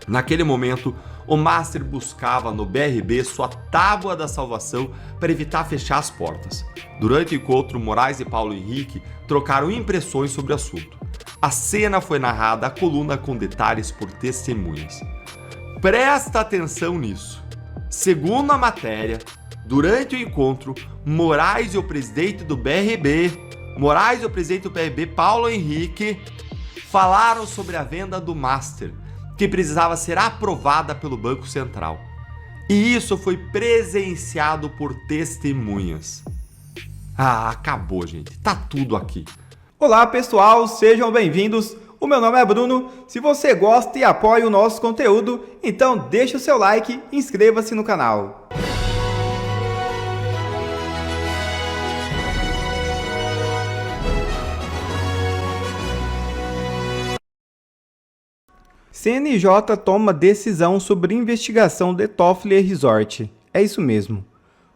Naquele momento, o Master buscava no BRB sua tábua da salvação para evitar fechar as portas. Durante o encontro, Moraes e Paulo Henrique trocaram impressões sobre o assunto. A cena foi narrada à coluna com detalhes por testemunhas. Presta atenção nisso. Segundo a matéria, durante o encontro, Moraes e o presidente do BRB, Paulo Henrique, falaram sobre a venda do Master, que precisava ser aprovada pelo Banco Central. E isso foi presenciado por testemunhas. Ah, acabou, gente. Tá tudo aqui. Olá, pessoal. Sejam bem-vindos. O meu nome é Bruno. Se você gosta e apoia o nosso conteúdo, então deixa o seu like e inscreva-se no canal. CNJ toma decisão sobre investigação de Toffoli Resort. É isso mesmo.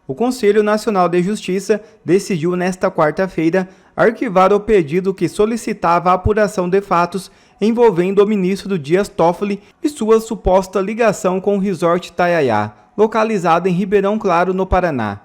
O Conselho Nacional de Justiça decidiu nesta quarta-feira arquivar o pedido que solicitava a apuração de fatos envolvendo o ministro Dias Toffoli e sua suposta ligação com o Resort Taiaiá, localizado em Ribeirão Claro, no Paraná.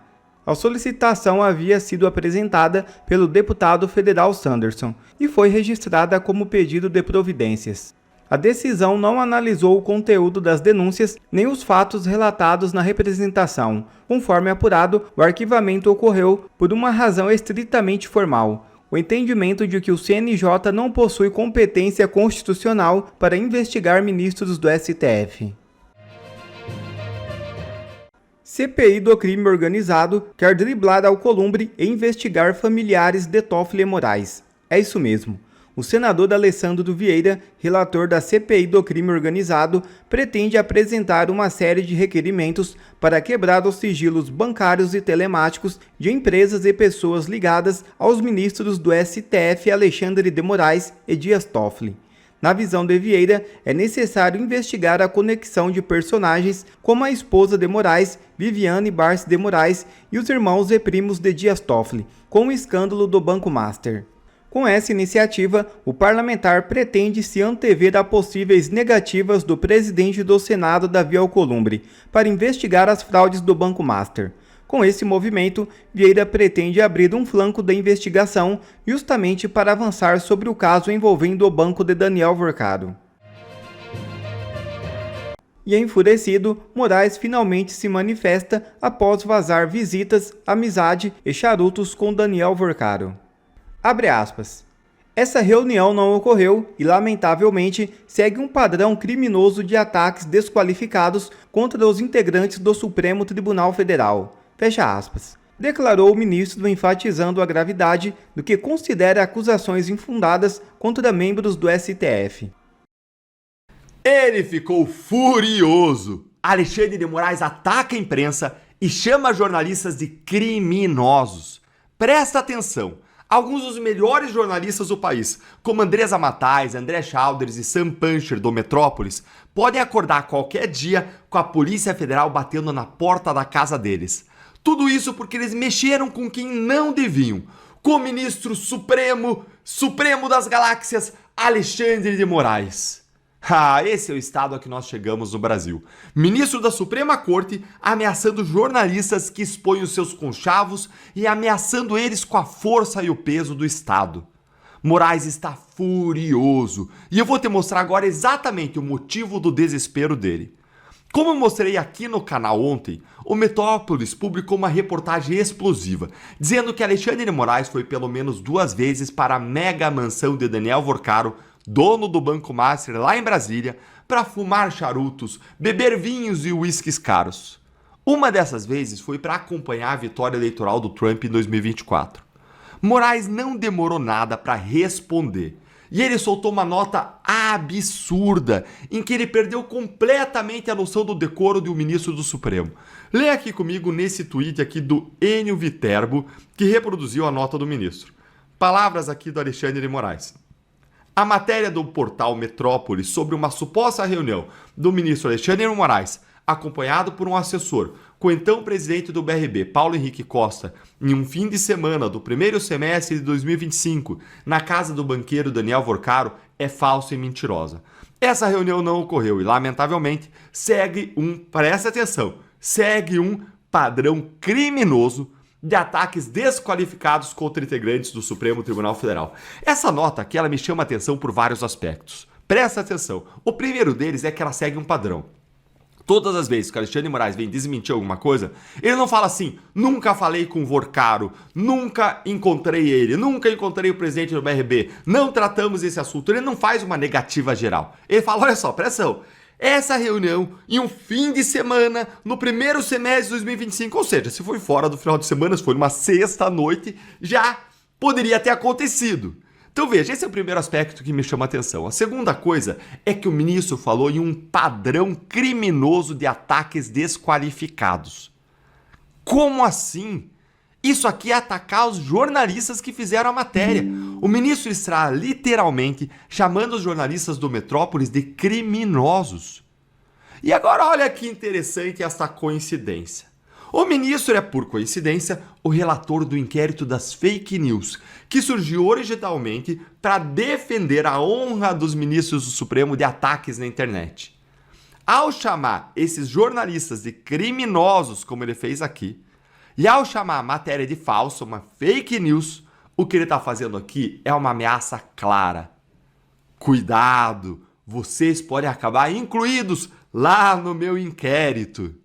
A solicitação havia sido apresentada pelo deputado federal Sanderson e foi registrada como pedido de providências. A decisão não analisou o conteúdo das denúncias nem os fatos relatados na representação. Conforme apurado, o arquivamento ocorreu por uma razão estritamente formal: o entendimento de que o CNJ não possui competência constitucional para investigar ministros do STF. CPI do crime organizado quer driblar Alcolumbre e investigar familiares de Toffoli e Moraes. É isso mesmo. O senador Alessandro Vieira, relator da CPI do crime organizado, pretende apresentar uma série de requerimentos para quebrar os sigilos bancários e telemáticos de empresas e pessoas ligadas aos ministros do STF Alexandre de Moraes e Dias Toffoli. Na visão de Vieira, é necessário investigar a conexão de personagens como a esposa de Moraes, Viviane Barce de Moraes, e os irmãos e primos de Dias Toffoli, com o escândalo do Banco Master. Com essa iniciativa, o parlamentar pretende se antever a possíveis negativas do presidente do Senado, Davi Alcolumbre, para investigar as fraudes do Banco Master. Com esse movimento, Vieira pretende abrir um flanco da investigação justamente para avançar sobre o caso envolvendo o banco de Daniel Vorcado. E enfurecido, Moraes finalmente se manifesta após vazar visitas, amizade e charutos com Daniel Vorcado. Abre aspas. Essa reunião não ocorreu e, lamentavelmente, segue um padrão criminoso de ataques desqualificados contra os integrantes do Supremo Tribunal Federal. Fecha aspas. Declarou o ministro, enfatizando a gravidade do que considera acusações infundadas contra membros do STF. Ele ficou furioso. Alexandre de Moraes ataca a imprensa e chama jornalistas de criminosos. Presta atenção. Alguns dos melhores jornalistas do país, como Andresa Matais, André Chalders e Sam Puncher do Metrópolis, podem acordar qualquer dia com a Polícia Federal batendo na porta da casa deles. Tudo isso porque eles mexeram com quem não deviam, com o ministro Supremo das Galáxias, Alexandre de Moraes. Ah, esse é o estado a que nós chegamos no Brasil. Ministro da Suprema Corte ameaçando jornalistas que expõem os seus conchavos e ameaçando eles com a força e o peso do Estado. Moraes está furioso e eu vou te mostrar agora exatamente o motivo do desespero dele. Como eu mostrei aqui no canal ontem, o Metrópolis publicou uma reportagem explosiva, dizendo que Alexandre de Moraes foi pelo menos 2 vezes para a mega mansão de Daniel Vorcado, dono do Banco Master lá em Brasília, para fumar charutos, beber vinhos e uísques caros. Uma dessas vezes foi para acompanhar a vitória eleitoral do Trump em 2024. Moraes não demorou nada para responder. E ele soltou uma nota absurda, em que ele perdeu completamente a noção do decoro de um ministro do Supremo. Leia aqui comigo nesse tweet aqui do Enio Viterbo, que reproduziu a nota do ministro. Palavras aqui do Alexandre de Moraes. A matéria do portal Metrópolis sobre uma suposta reunião do ministro Alexandre de Moraes, acompanhado por um assessor, com o então presidente do BRB, Paulo Henrique Costa, em um fim de semana do primeiro semestre de 2025, na casa do banqueiro Daniel Vorcado, é falsa e mentirosa. Essa reunião não ocorreu e, lamentavelmente, presta atenção, segue um padrão criminoso de ataques desqualificados contra integrantes do Supremo Tribunal Federal. Essa nota aqui, ela me chama a atenção por vários aspectos. Presta atenção. O primeiro deles é que ela segue um padrão. Todas as vezes que o Alexandre de Moraes vem desmentir alguma coisa, ele não fala assim, nunca falei com o Vorcaro, nunca encontrei ele, nunca encontrei o presidente do BRB, não tratamos esse assunto. Ele não faz uma negativa geral. Ele fala, olha só, presta atenção, essa reunião em um fim de semana, no primeiro semestre de 2025, ou seja, se foi fora do final de semana, se foi numa sexta-noite, já poderia ter acontecido. Então veja, esse é o primeiro aspecto que me chama a atenção. A segunda coisa é que o ministro falou em um padrão criminoso de ataques desqualificados. Como assim? Isso aqui é atacar os jornalistas que fizeram a matéria. O ministro está literalmente chamando os jornalistas do Metrópolis de criminosos. E agora olha que interessante essa coincidência. O ministro é, por coincidência, o relator do inquérito das fake news, que surgiu originalmente para defender a honra dos ministros do Supremo de ataques na internet. Ao chamar esses jornalistas de criminosos, como ele fez aqui, e ao chamar a matéria de falsa, uma fake news, o que ele está fazendo aqui é uma ameaça clara. Cuidado, vocês podem acabar incluídos lá no meu inquérito.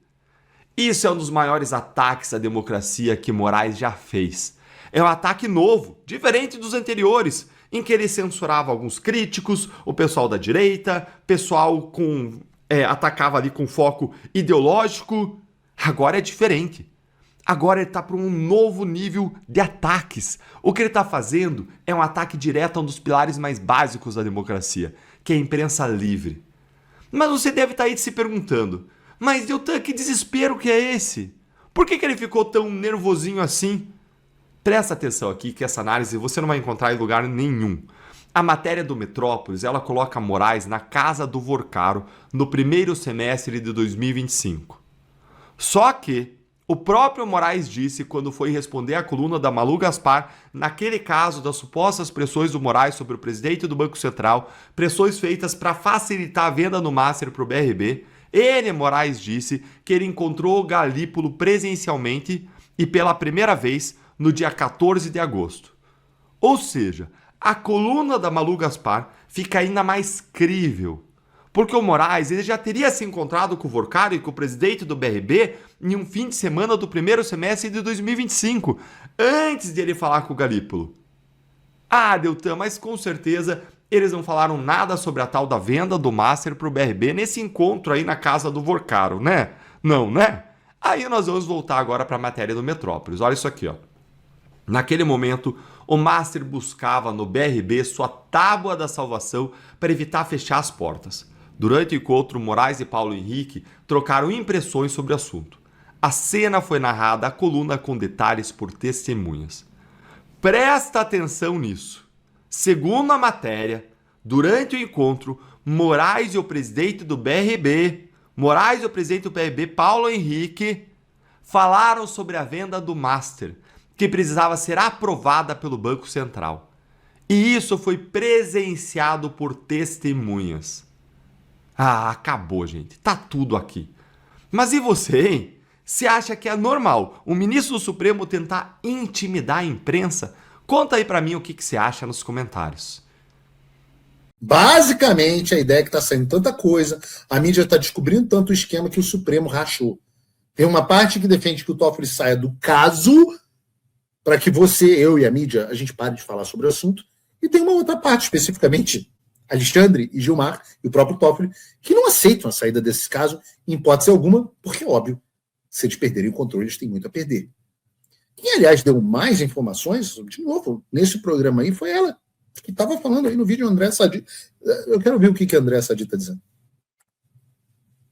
Isso é um dos maiores ataques à democracia que Moraes já fez. É um ataque novo, diferente dos anteriores, em que ele censurava alguns críticos, o pessoal da direita, pessoal atacava ali com foco ideológico. Agora é diferente. Agora ele está para um novo nível de ataques. O que ele está fazendo é um ataque direto a um dos pilares mais básicos da democracia, que é a imprensa livre. Mas você deve estar aí se perguntando, mas Deltan, que desespero que é esse? Por que ele ficou tão nervosinho assim? Presta atenção aqui que essa análise você não vai encontrar em lugar nenhum. A matéria do Metrópolis, ela coloca Moraes na casa do Vorcaro no primeiro semestre de 2025. Só que o próprio Moraes disse, quando foi responder à coluna da Malu Gaspar, naquele caso das supostas pressões do Moraes sobre o presidente do Banco Central, pressões feitas para facilitar a venda no Master para o BRB, ele, Moraes, disse que ele encontrou o Galípolo presencialmente e pela primeira vez no dia 14 de agosto. Ou seja, a coluna da Malu Gaspar fica ainda mais crível, porque o Moraes ele já teria se encontrado com o Vorcaro e com o presidente do BRB em um fim de semana do primeiro semestre de 2025, antes de ele falar com o Galípolo. Ah, Deltan, mas com certeza eles não falaram nada sobre a tal da venda do Master para o BRB nesse encontro aí na casa do Vorcaro, né? Não, né? Aí nós vamos voltar agora para a matéria do Metrópolis. Olha isso aqui, ó. Naquele momento, o Master buscava no BRB sua tábua da salvação para evitar fechar as portas. Durante o encontro, Moraes e Paulo Henrique trocaram impressões sobre o assunto. A cena foi narrada à coluna com detalhes por testemunhas. Presta atenção nisso. Segundo a matéria, durante o encontro, Moraes e o presidente do BRB, Paulo Henrique, falaram sobre a venda do Master, que precisava ser aprovada pelo Banco Central. E isso foi presenciado por testemunhas. Ah, acabou, gente. Tá tudo aqui. Mas e você, hein? Você acha que é normal o ministro do Supremo tentar intimidar a imprensa? Conta aí pra mim o que você acha nos comentários. Basicamente, a ideia é que tá saindo tanta coisa, a mídia está descobrindo tanto o esquema que o Supremo rachou. Tem uma parte que defende que o Toffoli saia do caso para que você, eu e a mídia, a gente pare de falar sobre o assunto. E tem uma outra parte, especificamente Alexandre e Gilmar e o próprio Toffoli, que não aceitam a saída desse caso em hipótese alguma, porque, óbvio, se eles perderem o controle, eles têm muito a perder. Quem, aliás, deu mais informações, de novo, nesse programa aí, foi ela, que estava falando aí no vídeo, André Sadi. Eu quero ver o que a André Sadi está dizendo.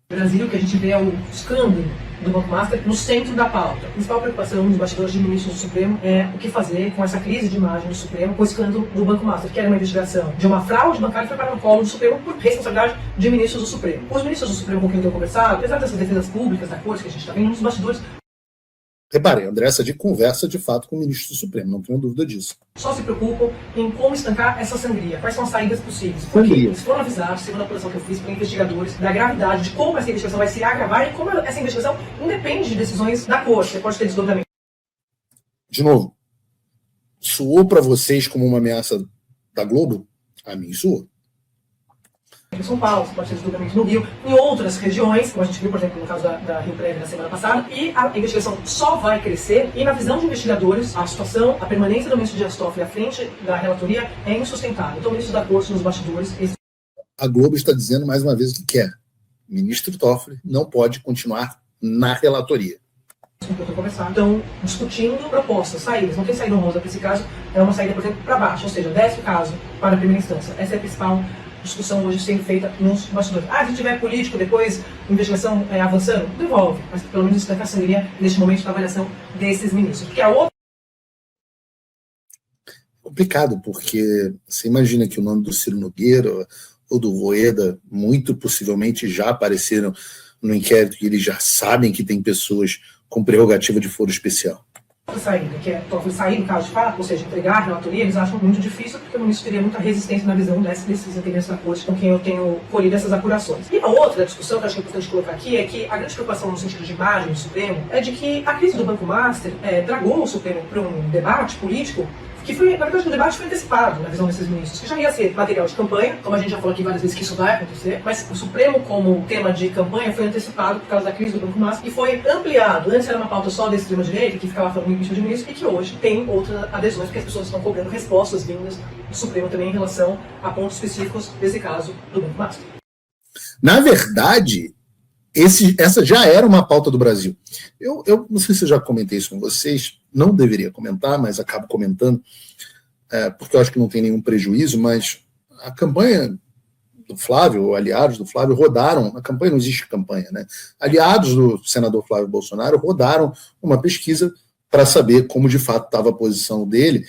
Brasil, que a gente vê o escândalo do Banco Master no centro da pauta. A principal preocupação dos bastidores de ministros do Supremo é o que fazer com essa crise de imagem do Supremo, com o escândalo do Banco Master, que era uma investigação de uma fraude bancária que foi para o colo do Supremo por responsabilidade de ministros do Supremo. Os ministros do Supremo com quem eu tenho conversado, apesar dessas defesas públicas da corte que a gente está vendo, nos bastidores Repare, André Sadi conversa de fato com o ministro do Supremo, não tenho dúvida disso. Só se preocupam em como estancar essa sangria. Quais são as saídas possíveis? Porque eles foram avisados, segundo a apuração que eu fiz, para investigadores, da gravidade de como essa investigação vai se agravar e como essa investigação independe de decisões da corte. Você pode ter desdobramento. De novo, soou para vocês como uma ameaça da Globo? A mim soou. Em São Paulo, você pode ter desdobramento no Rio, em outras regiões, como a gente viu, por exemplo, no caso da Rio Prévia na semana passada, e a investigação só vai crescer, e na visão de investigadores, a situação, a permanência do ministro Dias Toffoli à frente da relatoria é insustentável. Então, o ministro da Corte, nos bastidores... A Globo está dizendo mais uma vez o que quer. O ministro Toffoli não pode continuar na relatoria. Estão discutindo propostas, saídas. Não tem saída honrosa para esse caso, é uma saída, por exemplo, para baixo, ou seja, desce o caso para a primeira instância. Essa é a principal discussão hoje sendo feita nos bastidores. Se tiver político, depois investigação avançando, devolve. Mas pelo menos estancar a sangria neste momento da avaliação desses ministros. Porque a outra... Complicado, porque você imagina que o nome do Ciro Nogueira ou do Rueda, muito possivelmente já apareceram no inquérito e eles já sabem que tem pessoas com prerrogativa de foro especial. Saída, que é Toffoli sair do caso de fato, ou seja, entregar a relatoria, eles acham muito difícil, porque o ministro teria muita resistência na visão desses integrantes da corte com quem eu tenho colhido essas apurações. E a outra discussão que eu acho que é importante colocar aqui é que a grande preocupação no sentido de imagem do Supremo é de que a crise do Banco Master dragou o Supremo para um debate político que foi, na verdade, o debate foi antecipado na visão desses ministros, que já ia ser material de campanha, como a gente já falou aqui várias vezes que isso vai acontecer, mas o Supremo como tema de campanha foi antecipado por causa da crise do Banco Master e foi ampliado. Antes era uma pauta só da extrema-direita, que ficava falando em impeachment de ministro, e que hoje tem outras adesões, porque as pessoas estão cobrando respostas vindas do Supremo também em relação a pontos específicos desse caso do Banco Master. Na verdade, essa já era uma pauta do Brasil. Eu não sei se eu já comentei isso com vocês, não deveria comentar, mas acabo comentando, porque eu acho que não tem nenhum prejuízo, mas a campanha do Flávio, ou aliados do Flávio, rodaram, a campanha não existe campanha, né? Aliados do senador Flávio Bolsonaro rodaram uma pesquisa para saber como de fato estava a posição dele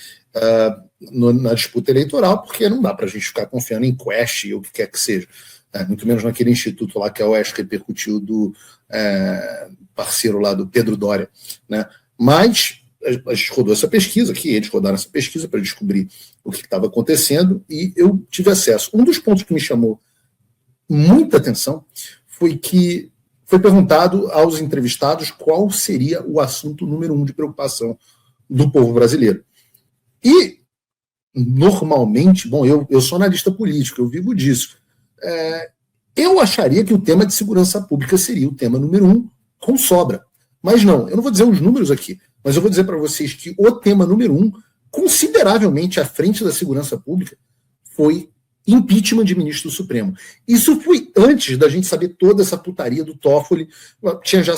na disputa eleitoral, porque não dá para a gente ficar confiando em Quest ou o que quer que seja. Muito menos naquele instituto lá que a UESC repercutiu do parceiro lá do Pedro Doria, né? Mas a gente rodou essa pesquisa, que eles rodaram essa pesquisa para descobrir o que estava acontecendo e eu tive acesso. Um dos pontos que me chamou muita atenção foi que foi perguntado aos entrevistados qual seria o assunto número 1 de preocupação do povo brasileiro. E, normalmente, bom, eu sou analista político, eu vivo disso, eu acharia que o tema de segurança pública seria o tema número 1, com sobra. Mas não, eu não vou dizer os números aqui, mas eu vou dizer para vocês que o tema número 1, consideravelmente à frente da segurança pública, foi impeachment de ministro do Supremo. Isso foi antes da gente saber toda essa putaria do Toffoli. Tinha já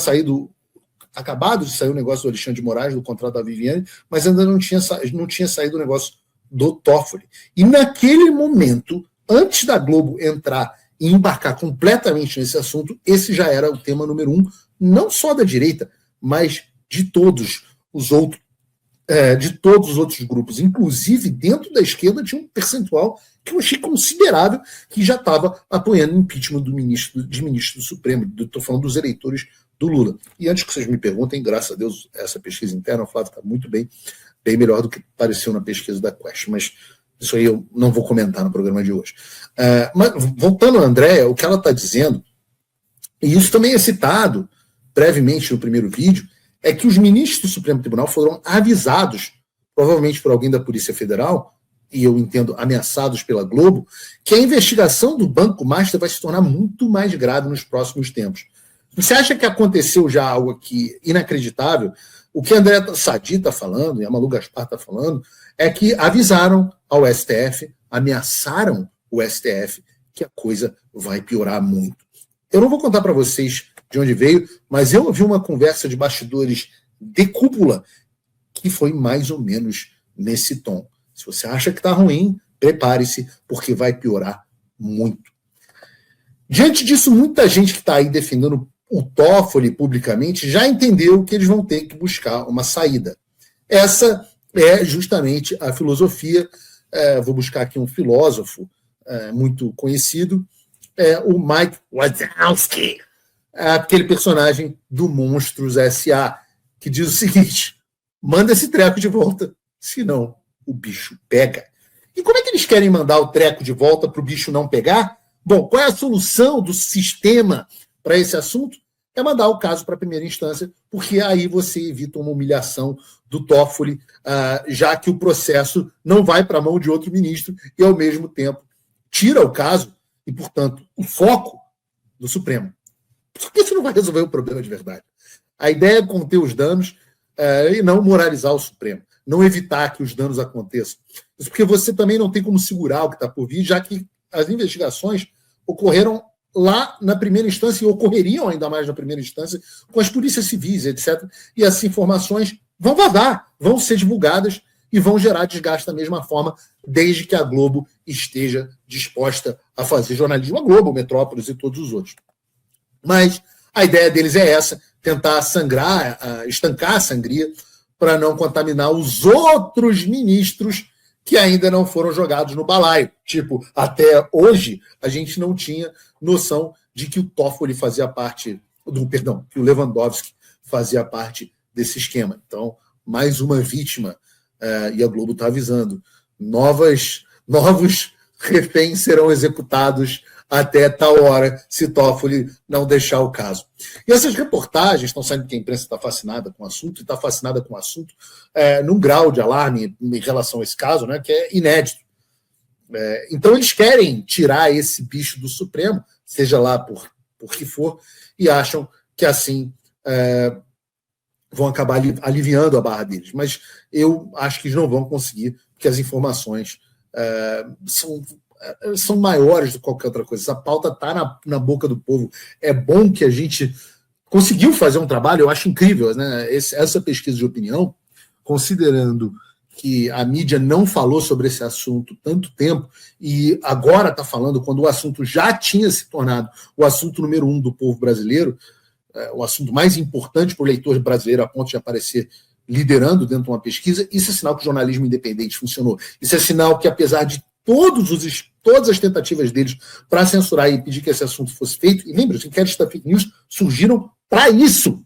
acabado de sair o negócio do Alexandre de Moraes, do contrato da Viviane, mas ainda não tinha saído o negócio do Toffoli. E naquele momento, antes da Globo entrar e embarcar completamente nesse assunto, esse já era o tema número 1, não só da direita, mas de todos os outros grupos, inclusive dentro da esquerda tinha um percentual que eu achei considerável que já estava apoiando o impeachment de ministro do Supremo. Estou falando dos eleitores do Lula. E antes que vocês me perguntem, graças a Deus, essa pesquisa interna, o Flávio está muito bem melhor do que pareceu na pesquisa da Quest, mas isso aí eu não vou comentar no programa de hoje. Mas voltando a Andréa, o que ela está dizendo, e isso também é citado brevemente no primeiro vídeo, é que os ministros do Supremo Tribunal foram avisados, provavelmente por alguém da Polícia Federal, e eu entendo ameaçados pela Globo, que a investigação do Banco Master vai se tornar muito mais grave nos próximos tempos. Você acha que aconteceu já algo aqui inacreditável? O que a André Sadi está falando, e a Malu Gaspar está falando, é que avisaram ao STF, ameaçaram o STF, que a coisa vai piorar muito. Eu não vou contar para vocês de onde veio, mas eu ouvi uma conversa de bastidores de cúpula que foi mais ou menos nesse tom. Se você acha que está ruim, prepare-se, porque vai piorar muito. Diante disso, muita gente que está aí defendendo o Toffoli publicamente já entendeu que eles vão ter que buscar uma saída. Essa é justamente a filosofia, vou buscar aqui um filósofo muito conhecido, o Mike Wazowski, aquele personagem do Monstros S.A., que diz o seguinte: manda esse treco de volta, senão o bicho pega. E como é que eles querem mandar o treco de volta para o bicho não pegar? Bom, qual é a solução do sistema para esse assunto? É mandar o caso para a primeira instância, porque aí você evita uma humilhação do Toffoli, já que o processo não vai para a mão de outro ministro e, ao mesmo tempo, tira o caso e, portanto, o foco do Supremo. Porque isso não vai resolver o problema de verdade. A ideia é conter os danos e não moralizar o Supremo, não evitar que os danos aconteçam. Isso porque você também não tem como segurar o que está por vir, já que as investigações ocorreram lá na primeira instância e ocorreriam ainda mais na primeira instância com as polícias civis, etc. E essas informações vão vazar, vão ser divulgadas e vão gerar desgaste da mesma forma, desde que a Globo esteja disposta a fazer jornalismo. A Globo, Metrópolis e todos os outros. Mas a ideia deles é essa, tentar sangrar, estancar a sangria para não contaminar os outros ministros que ainda não foram jogados no balaio. Tipo, até hoje, a gente não tinha noção de que o Toffoli fazia parte, que o Lewandowski fazia parte desse esquema. Então, mais uma vítima, e a Globo está avisando, novos reféns serão executados até tal hora, se Toffoli não deixar o caso. E essas reportagens estão saindo que a imprensa está fascinada com o assunto, e está fascinada com o assunto num grau de alarme em relação a esse caso, né, que é inédito. Então eles querem tirar esse bicho do Supremo, seja lá por que for, e acham que assim vão acabar aliviando a barra deles. Mas eu acho que eles não vão conseguir, porque as informações são maiores do que qualquer outra coisa. Essa pauta está na boca do povo. É bom que a gente conseguiu fazer um trabalho, eu acho incrível, né? Essa pesquisa de opinião, considerando que a mídia não falou sobre esse assunto tanto tempo e agora está falando quando o assunto já tinha se tornado o assunto número 1 do povo brasileiro, o assunto mais importante para o leitor brasileiro a ponto de aparecer liderando dentro de uma pesquisa. Isso é sinal que o jornalismo independente funcionou. Isso é sinal que, apesar de todas as tentativas deles para censurar e pedir que esse assunto fosse feito, e lembra, os inquéritos da fake news surgiram para isso.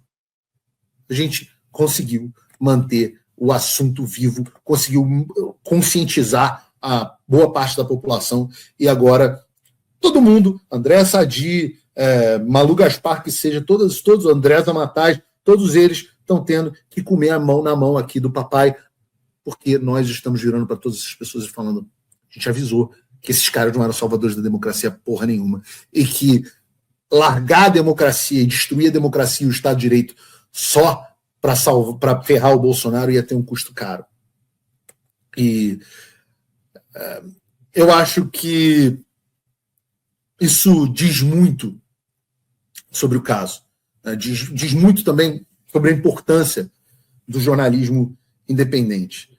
A gente conseguiu manter o assunto vivo, conseguiu conscientizar a boa parte da população, e agora todo mundo, André Sadi, Malu Gaspar, que seja, todos André Zamatais, todos eles estão tendo que comer a mão na mão aqui do papai, porque nós estamos virando para todas essas pessoas e falando: a gente avisou que esses caras não eram salvadores da democracia porra nenhuma, e que largar a democracia e destruir a democracia e o Estado de Direito só para ferrar o Bolsonaro ia ter um custo caro. E eu acho que isso diz muito sobre o caso. Diz muito também sobre a importância do jornalismo independente.